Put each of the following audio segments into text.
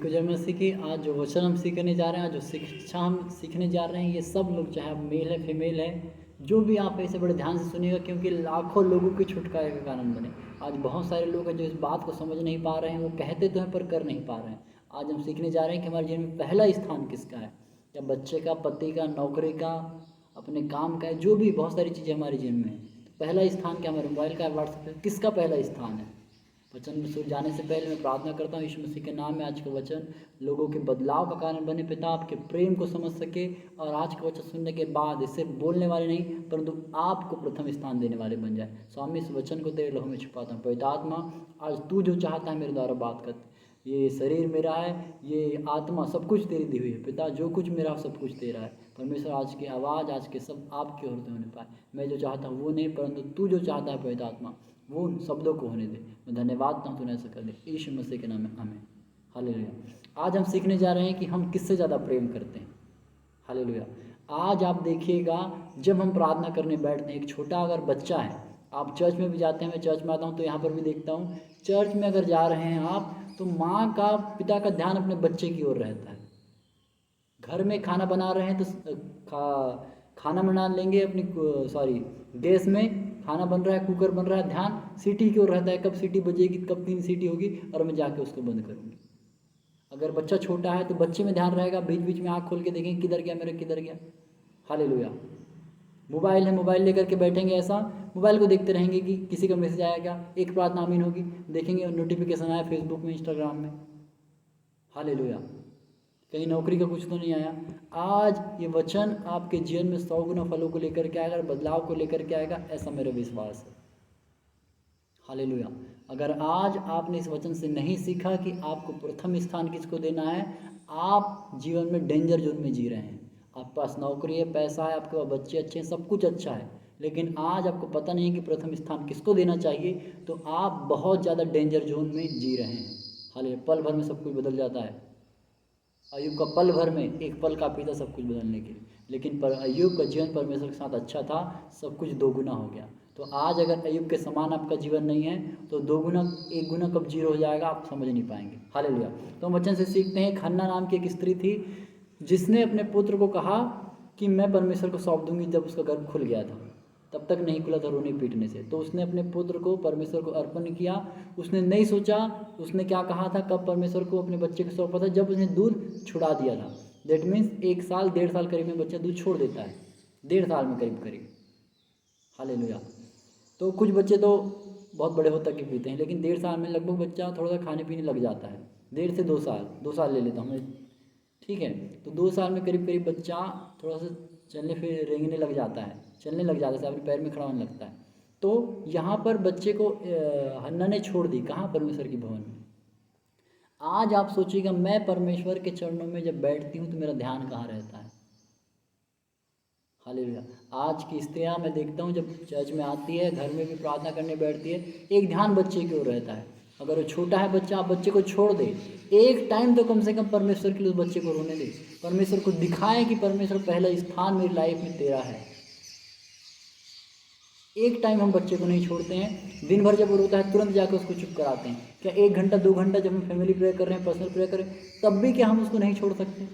जय मसीह की। आज जो वचन हम सीखने जा रहे हैं, आज जो शिक्षा हम सीखने जा रहे हैं, ये सब लोग, चाहे आप मेल है फीमेल है, जो भी आप ऐसे बड़े ध्यान से सुनिएगा, क्योंकि लाखों लोगों के छुटकारे का कारण बने। आज बहुत सारे लोग हैं जो इस बात को समझ नहीं पा रहे हैं, वो कहते तो हैं पर कर नहीं पा रहे हैं। आज हम सीखने जा रहे हैं कि हमारे जीवन में पहला स्थान किसका है, या बच्चे का, पति का, नौकरी का, अपने काम का है, जो भी बहुत सारी चीज़ें हमारे जीवन में है। तो पहला स्थान क्या हमारे मोबाइल का, व्हाट्सएप है, किसका पहला स्थान है? वचन में शुरू जाने से पहले मैं प्रार्थना करता हूँ यीशु मसीह के नाम में आज का वचन लोगों के बदलाव का कारण बने। पिता, आपके प्रेम को समझ सके और आज का वचन सुनने के बाद इससे बोलने वाले नहीं परंतु आपको प्रथम स्थान देने वाले बन जाए। स्वामी, इस वचन को तेरे लहू में छुपाता हूँ। पवित्र आत्मा, आज तू जो चाहता है मेरे द्वारा बात कर। ये शरीर मेरा है, ये आत्मा, सब कुछ तेरी दी हुई है। पिता, जो कुछ मेरा सब कुछ तेरा है। परमेश्वर, आज की आवाज़, आज के सब आपके होते होने पाए। मैं जो चाहता हूँ वो नहीं, परंतु तू जो चाहता है पवित्र आत्मा, वो उन शब्दों को होने दे। मैं धन्यवाद देता हूँ तूने ऐसा कर दे, यीशु मसीह के नाम में आमीन। हालेलुया। आज हम सीखने जा रहे हैं कि हम किससे ज़्यादा प्रेम करते हैं। हालेलुया। आज आप देखिएगा, जब हम प्रार्थना करने बैठते हैं, एक छोटा अगर बच्चा है, आप चर्च में भी जाते हैं, मैं चर्च में आता हूँ तो यहाँ पर भी देखता हूँ, चर्च में अगर जा रहे हैं आप तो माँ का, पिता का ध्यान अपने बच्चे की ओर रहता है। घर में खाना बना रहे हैं तो खाना बना लेंगे अपनी, गैस में खाना बन रहा है, कुकर बन रहा है, ध्यान सीटी की ओर रहता है, कब सीटी बजेगी, कब 3 सीटी होगी और मैं जाके उसको बंद करूँगी। अगर बच्चा छोटा है तो बच्चे में ध्यान रहेगा, बीच बीच में आँख खोल के देखेंगे किधर गया मेरा, किधर गया। हालेलुया। मोबाइल है, मोबाइल लेकर के बैठेंगे, ऐसा मोबाइल को देखते रहेंगे कि किसी का मैसेज आया क्या, एक प्रार्थना आमीन होगी, देखेंगे नोटिफिकेशन आया फेसबुक में, इंस्टाग्राम में। हालेलुया। कहीं नौकरी का कुछ तो नहीं आया। आज ये वचन आपके जीवन में 100 गुना फलों को लेकर के आएगा, बदलाव को लेकर के आएगा, ऐसा मेरा विश्वास है। हालेलुया। अगर आज आपने इस वचन से नहीं सीखा कि आपको प्रथम स्थान किसको देना है, आप जीवन में डेंजर जोन में जी रहे हैं। आपके पास नौकरी है, पैसा है, आपके पास बच्चे अच्छे हैं, सब कुछ अच्छा है, लेकिन आज आपको पता नहीं है कि प्रथम स्थान किसको देना चाहिए, तो आप बहुत ज़्यादा डेंजर जोन में जी रहे हैं। हालेलुया। पल भर में सब कुछ बदल जाता है। अय्यूब का पल भर में, एक पल काफ़ी था सब कुछ बदलने के लिए, लेकिन पर अय्यूब का जीवन परमेश्वर के साथ अच्छा था, सब कुछ 2 गुना हो गया। तो आज अगर अय्यूब के समान आपका जीवन नहीं है तो 2 गुना, 1 गुना कब 0 हो जाएगा आप समझ नहीं पाएंगे। हालेलुया। तो हम वचन से सीखते हैं, हन्ना नाम की एक स्त्री थी जिसने अपने पुत्र को कहा कि मैं परमेश्वर को सौंप दूंगी। जब उसका गर्भ खुल गया था, तब तक नहीं खुला था रोने पीटने से, तो उसने अपने पुत्र को परमेश्वर को अर्पण किया। उसने नहीं सोचा, उसने क्या कहा था, कब परमेश्वर को अपने बच्चे को सौंपा था, जब उसने दूध छुड़ा दिया था। दैट मीन्स 1 साल 1.5 साल करीब में बच्चा दूध छोड़ देता है, 1.5 साल में करीब करीब। हालेलुया। तो कुछ बच्चे तो बहुत बड़े होते तक के पीते हैं, लेकिन 1.5 साल में लगभग बच्चा थोड़ा सा खाने पीने लग जाता है। 1.5 से 2 साल, 2 साल ले लेता हूँ मैं, ठीक है। तो 2 साल में करीब करीब बच्चा थोड़ा सा चलने फिर रेंगने लग जाता है, चलने लग जाता है, अपने पैर में खड़ा होने लगता है। तो यहाँ पर बच्चे को हन्ना ने छोड़ दी, कहाँ, परमेश्वर की भवन में। आज आप सोचिएगा, मैं परमेश्वर के चरणों में जब बैठती हूँ तो मेरा ध्यान कहाँ रहता है। हालेलुया। आज की स्त्रियाँ मैं देखता हूँ जब चर्च में आती है, घर में भी प्रार्थना करने बैठती है, एक ध्यान बच्चे की ओर रहता है। अगर वो छोटा है बच्चा, आप बच्चे को छोड़ दे, एक टाइम तो कम से कम परमेश्वर के लिए बच्चे को रोने दे, परमेश्वर को दिखाए कि परमेश्वर पहला स्थान मेरी लाइफ में तेरा है। एक टाइम हम बच्चे को नहीं छोड़ते हैं। दिन भर जब वो रोता है तुरंत जाकर उसको चुप कराते हैं। क्या 1 घंटा 2 घंटा जब हम फैमिली प्रेयर कर रहे हैं, पर्सनल प्रेयर करें, तब भी क्या हम उसको नहीं छोड़ सकते?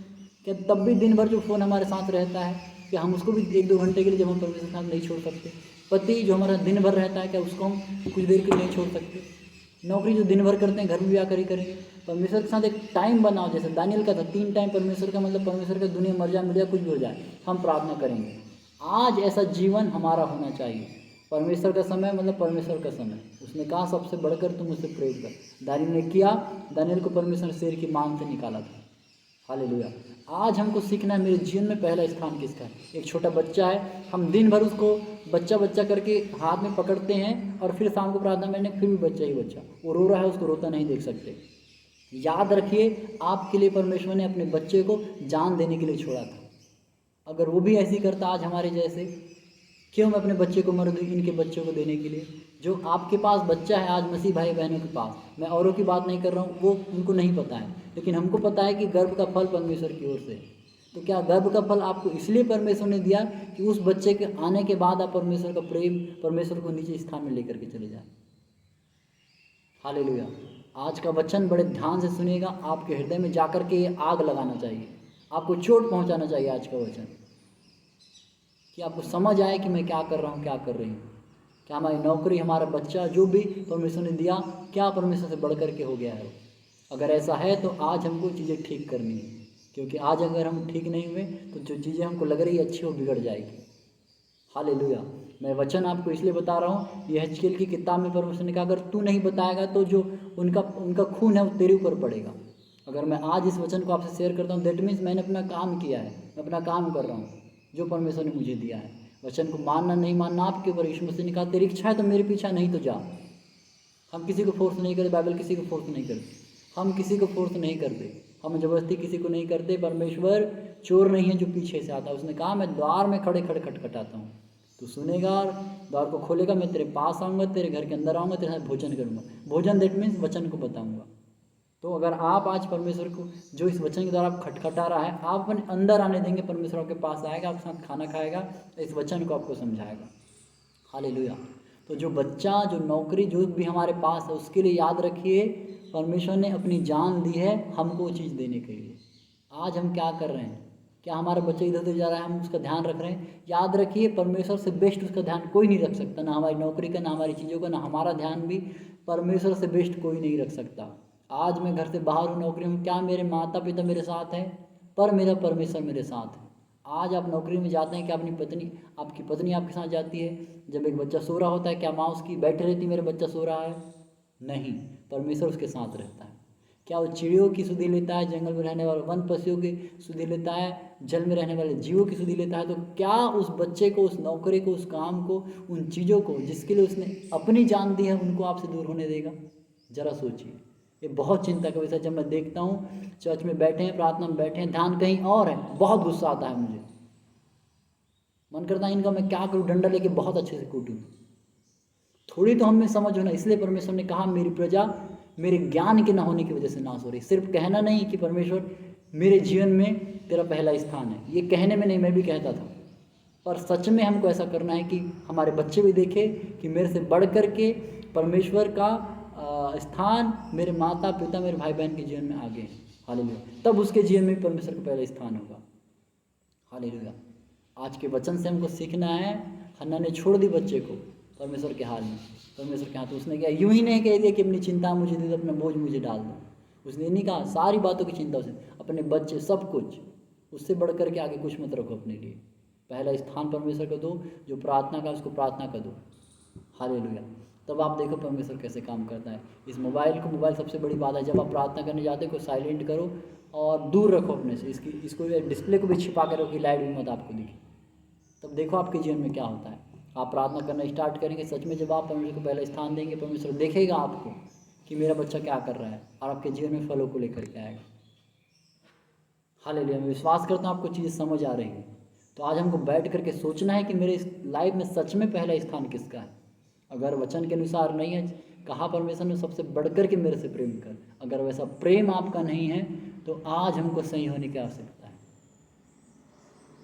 क्या तब भी दिन भर जो फ़ोन हमारे साथ रहता है, क्या हम उसको भी 1-2 घंटे के लिए जब हम परमेश्वर के साथ नहीं छोड़ सकते? पति जो हमारा दिन भर रहता है, क्या उसको हम कुछ देर के लिए नहीं छोड़ सकते? नौकरी जो दिन भर करते हैं, घर में भी आकर ही करेंगे। परमेश्वर के साथ एक टाइम बनाओ, जैसे दानियल का था, 3 टाइम परमेश्वर का, मतलब परमेश्वर का दुनिया मर जाए मिल जाए कुछ भी हो जाए, हम प्रार्थना करेंगे। आज ऐसा जीवन हमारा होना चाहिए। परमेश्वर का समय मतलब परमेश्वर का समय। उसने कहा सबसे बढ़कर तुम मुझसे प्रेम कर। दानियल ने किया, दानियल को परमेश्वर शेर की मांग से निकाला था। हालेलुया। आज हमको सीखना है, मेरे जीवन में पहला स्थान किसका है। एक छोटा बच्चा है, हम दिन भर उसको बच्चा बच्चा करके हाथ में पकड़ते हैं और फिर शाम को प्रार्थना करने फिर भी बच्चा ही बच्चा, वो रो रहा है, उसको रोता नहीं देख सकते। याद रखिए, आपके लिए परमेश्वर ने अपने बच्चे को जान देने के लिए छोड़ा था। अगर वो भी ऐसी करता आज हमारे जैसे, क्यों मैं अपने बच्चे को मर दूँ इनके बच्चों को देने के लिए। जो आपके पास बच्चा है आज मसीह भाई बहनों के पास, मैं औरों की बात नहीं कर रहा हूँ, वो उनको नहीं पता है, लेकिन हमको पता है कि गर्भ का फल परमेश्वर की ओर से। तो क्या गर्भ का फल आपको इसलिए परमेश्वर ने दिया कि उस बच्चे के आने के बाद आप परमेश्वर का प्रेम, परमेश्वर को नीचे स्थान में लेकर के चले जाए। हालेलुया। आज का वचन बड़े ध्यान से सुनिएगा, आपके हृदय में जाकर के ये आग लगाना चाहिए, आपको चोट पहुंचाना चाहिए आज का वचन, कि आपको समझ आए कि मैं क्या कर रहा हूँ, क्या कर रही हूँ। क्या हमारी नौकरी, हमारा बच्चा, जो भी परमेश्वर ने दिया, क्या परमेश्वर से बढ़ कर के हो गया है? अगर ऐसा है तो आज हमको चीज़ें ठीक करनी है, क्योंकि आज अगर हम ठीक नहीं हुए तो जो चीज़ें हमको लग रही है अच्छी, वो बिगड़ जाएगी। हालेलुया। मैं वचन आपको इसलिए बता रहा हूँ, ये यहेजकेल की किताब में परमेश्वर ने कहा अगर तू नहीं बताएगा तो जो उनका खून है वो तेरे ऊपर पड़ेगा। अगर मैं आज इस वचन को आपसे शेयर करता हूँ, दैट मीन्स मैंने अपना काम किया है, मैं अपना काम कर रहा हूँ जो परमेश्वर ने मुझे दिया है। वचन को मानना नहीं मानना आपके ऊपर। यीशु मसीह ने कहा तेरी इच्छा है तो मेरे पीछा नहीं तो जा। हम किसी को फोर्स नहीं करते, बाइबल किसी को फोर्स नहीं करती, हम किसी को फोर्स नहीं करते, हम ज़बरदस्ती किसी को नहीं करते। परमेश्वर चोर नहीं है जो पीछे से आता है। उसने कहा मैं द्वार में खड़े खड़े खटखटाता हूँ, तू सुनेगा और द्वार को खोलेगा, मैं तेरे पास आऊँगा, तेरे घर के अंदर आऊँगा, तेरे साथ भोजन करूँगा। भोजन दैट मीन्स वचन को बताऊँगा। तो अगर आप आज परमेश्वर को, जो इस वचन के द्वारा आप खटखटा रहा है, आप अपने अंदर आने देंगे, परमेश्वर आपके पास आएगा, आपके साथ खाना खाएगा, इस वचन को आपको समझाएगा। हालेलुया। तो जो बच्चा, जो नौकरी, जो भी हमारे पास है, उसके लिए याद रखिए परमेश्वर ने अपनी जान दी है हमको वो चीज़ देने के लिए। आज हम क्या कर रहे हैं? क्या हमारा बच्चा इधर उधर जा रहा है, हम उसका ध्यान रख रहे हैं? याद रखिए परमेश्वर से बेस्ट उसका ध्यान कोई नहीं रख सकता, ना हमारी नौकरी का, ना हमारी चीज़ों का, ना हमारा ध्यान भी परमेश्वर से बेस्ट कोई नहीं रख सकता। आज मैं घर से बाहर हूँ, नौकरी में, क्या मेरे माता पिता मेरे साथ हैं? पर मेरा परमेश्वर मेरे साथ है। आज आप नौकरी में जाते हैं, क्या अपनी पत्नी, आपकी पत्नी आपके साथ जाती है? जब एक बच्चा सो रहा होता है, क्या माँ उसकी बैठे रहती मेरा बच्चा सो रहा है? नहीं, परमेश्वर उसके साथ रहता है। क्या वो चिड़ियों की सुधि लेता है, जंगल में रहने वाले वन पक्षियों की सुधि लेता है, जल में रहने वाले जीवों की सुधि लेता है? तो क्या उस बच्चे को, उस नौकरी को, उस काम को, उन चीज़ों को जिसके लिए उसने अपनी जान दी है, उनको आपसे दूर होने देगा? जरा सोचिए। ये बहुत चिंता का विषय। जब मैं देखता हूँ चर्च में बैठे हैं, प्रार्थना में बैठे हैं, ध्यान कहीं और है, बहुत गुस्सा आता है मुझे। मन करता है इनका मैं क्या करूँ, डंडा लेके बहुत अच्छे से कूटूँ। थोड़ी तो हमें समझ होना। इसलिए परमेश्वर ने कहा मेरी प्रजा मेरे ज्ञान के न होने की वजह से नाश हो रही। सिर्फ कहना नहीं कि परमेश्वर मेरे जीवन में तेरा पहला स्थान है, ये कहने में नहीं, मैं भी कहता था, पर सच में हमको ऐसा करना है कि हमारे बच्चे भी देखें कि मेरे से बढ़ कर के परमेश्वर का स्थान मेरे माता पिता, मेरे भाई बहन के जीवन में आगे है। हालेलुया। तब उसके जीवन में परमेश्वर का पहला स्थान होगा। हालेलुया। आज के वचन से हमको सीखना है। हन्ना ने छोड़ दी बच्चे को परमेश्वर के हाल में, परमेश्वर के हाथ। उसने क्या यूं ही नहीं कह दिया कि अपनी चिंता मुझे दे दो, अपना बोझ मुझे डाल दो। उसने नहीं कहा, सारी बातों की चिंता उसे, अपने बच्चे, सब कुछ, उससे बढ़ कर के आगे कुछ मत रखो अपने लिए। पहला स्थान परमेश्वर को दो, जो प्रार्थना का उसको प्रार्थना कर दो। हालेलुया। तब आप देखो परमेश्वर कैसे काम करता है। इस मोबाइल सबसे बड़ी बात है। जब आप प्रार्थना करने जाते हो, साइलेंट करो और दूर रखो अपने से। इसको डिस्प्ले को भी छिपा कर रखो कि लाइट भी मत आपको दिखे। तब देखो आपके जीवन में क्या होता है। आप प्रार्थना करना स्टार्ट करेंगे, सच में जब आप परमेश्वर को पहला स्थान देंगे, परमेश्वर देखेगा आपको कि मेरा बच्चा क्या कर रहा है, और आपके जीवन में फलों को लेकर के आएगा। हालेलुया। मैं विश्वास करता हूँ आपको चीज़ें समझ आ रही हैं। तो आज हमको बैठ करके सोचना है कि मेरे इस लाइफ में सच में पहला स्थान किसका है। अगर वचन के अनुसार नहीं है, कहा परमेश्वर ने सबसे बढ़कर के मेरे से प्रेम कर, अगर वैसा प्रेम आपका नहीं है तो आज हमको सही होने की आवश्यकता है।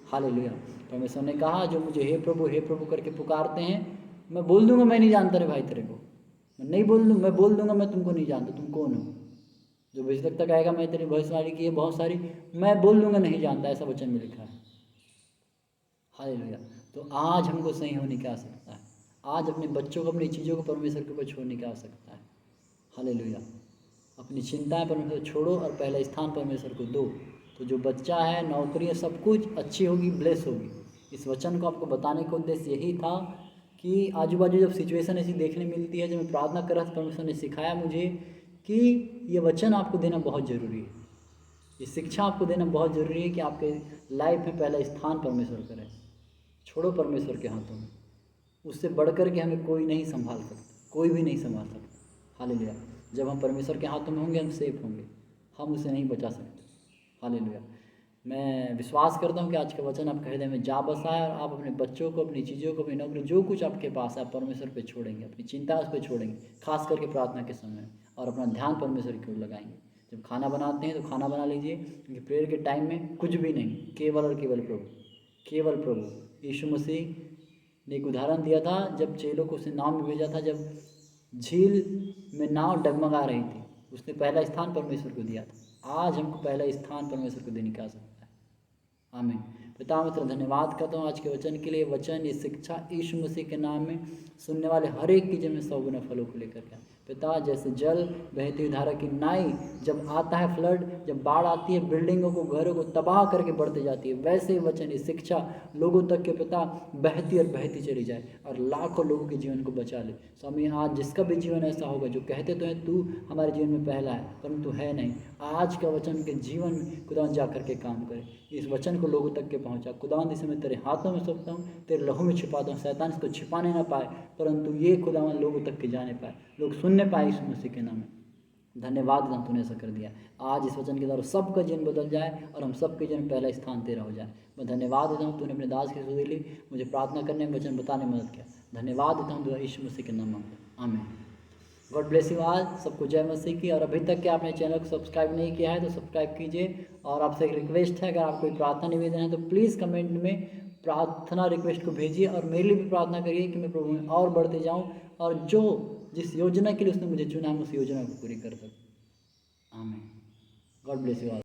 हालेलुया। परमेश्वर ने कहा जो मुझे हे प्रभु करके पुकारते हैं, मैं बोल दूंगा मैं नहीं जानता रे भाई तेरे को, मैं बोल दूंगा मैं तुमको नहीं जानता, तुम कौन हो। जो भविष्यवक्ता कहेगा मैं तेरी भविष्यवाणी की है बहुत सारी, मैं बोल दूंगा नहीं जानता, ऐसा वचन में लिखा है। हालेलुया। तो आज हमको सही होने की आवश्यकता है। आज अपने बच्चों को, अपनी चीज़ों को परमेश्वर के ऊपर छोड़ने की आवश्यकता है। हालेलुया। अपनी चिंताएं परमेश्वर छोड़ो और पहला स्थान परमेश्वर को दो। तो जो बच्चा है, नौकरी है, सब कुछ अच्छी होगी, ब्लेस होगी। इस वचन को आपको बताने का उद्देश्य यही था कि आजू बाजू जब सिचुएशन ऐसी देखने मिलती है, जब मैं प्रार्थना कर रहा था, परमेश्वर ने सिखाया मुझे कि ये वचन आपको देना बहुत ज़रूरी है, ये शिक्षा आपको देना बहुत ज़रूरी है कि आपके लाइफ में पहला स्थान परमेश्वर करें। छोड़ो परमेश्वर के हाथों में, उससे बढ़ कर के हमें कोई नहीं संभाल सकता, कोई भी नहीं संभाल सकता। हालेलुया। जब हम परमेश्वर के हाथों में होंगे हम सेफ होंगे, हम उसे नहीं बचा सकते। हालेलुया। मैं विश्वास करता हूँ कि आज का वचन आपके हृदय में जा बसा है, और आप अपने बच्चों को, अपनी चीज़ों को, अपनी नौकरी, जो कुछ आपके पास है, आप परमेश्वर पे छोड़ेंगे, अपनी चिंता उस पर छोड़ेंगे, खास करके प्रार्थना के समय, और अपना ध्यान परमेश्वर की ओर लगाएंगे। जब खाना बनाते हैं तो खाना बना लीजिए, क्योंकि प्रेयर के टाइम में कुछ भी नहीं, केवल और केवल प्रभु, केवल प्रभु। यीशु मसीह ने एक उदाहरण दिया था, जब चेलों को उसने नाव में भेजा था, जब झील में नाव डगमगा रही थी, उसने पहला स्थान परमेश्वर को दिया था, आज हमको पहला स्थान परमेश्वर को देने की आवश्यकता है। आमीन। पिता मित्र धन्यवाद करता हूँ आज के वचन के लिए। वचन ये शिक्षा यीशु मसीह के नाम में सुनने वाले हर एक की जीवन में 100 गुना फलों को लेकर के पिता, जैसे जल बहती हुई धारा की नाई जब आता है फ्लड, जब बाढ़ आती है बिल्डिंगों को घरों को तबाह करके बढ़ती जाती है, वैसे ही वचन ये शिक्षा लोगों तक के पिता बहती और बहती चली जाए और लाखों लोगों के जीवन को बचा ले। स्वामी आज जिसका भी जीवन ऐसा होगा जो कहते तो हैं तू हमारे जीवन में पहला है परंतु है नहीं, आज का वचन के जीवन में खुदावन जा करके काम करे, इस वचन को लोगों तक के पहुंचा। खुदावन इसे मैं तेरे हाथों में सौंपता हूँ, तेरे लहू में छिपाता हूँ, शैतान इसको छिपाने ना पाए परंतु ये खुदावन लोगों तक के जाने पाए, लोग सुनने पाए यीशु मसीह के नाम में। धन्यवाद जब तूने ऐसा कर दिया। आज इस वचन के द्वारा सबका जीवन बदल जाए और हम सबके जीवन पहला स्थान तेरा हो जाए। मैं धन्यवाद देता हूँ तूने अपने दास की सुधी ली, मुझे प्रार्थना करने में वचन बताने में मदद किया। धन्यवाद देता हूँ यीशु मसीह के नाम में, आमीन। गॉड ब्लेस यू आज, सबको जय मसीह की। और अभी तक के आपने चैनल को सब्सक्राइब नहीं किया है तो सब्सक्राइब कीजिए। और आपसे एक रिक्वेस्ट है, अगर आप कोई प्रार्थना निवेदन है तो प्लीज़ कमेंट में प्रार्थना रिक्वेस्ट को भेजिए और मेरे लिए भी प्रार्थना करिए कि मैं प्रभु में और बढ़ते जाऊँ और जो जिस योजना के लिए उसने मुझे चुना है उस योजना को पूरी कर सकूँ। आमीन। God bless you all.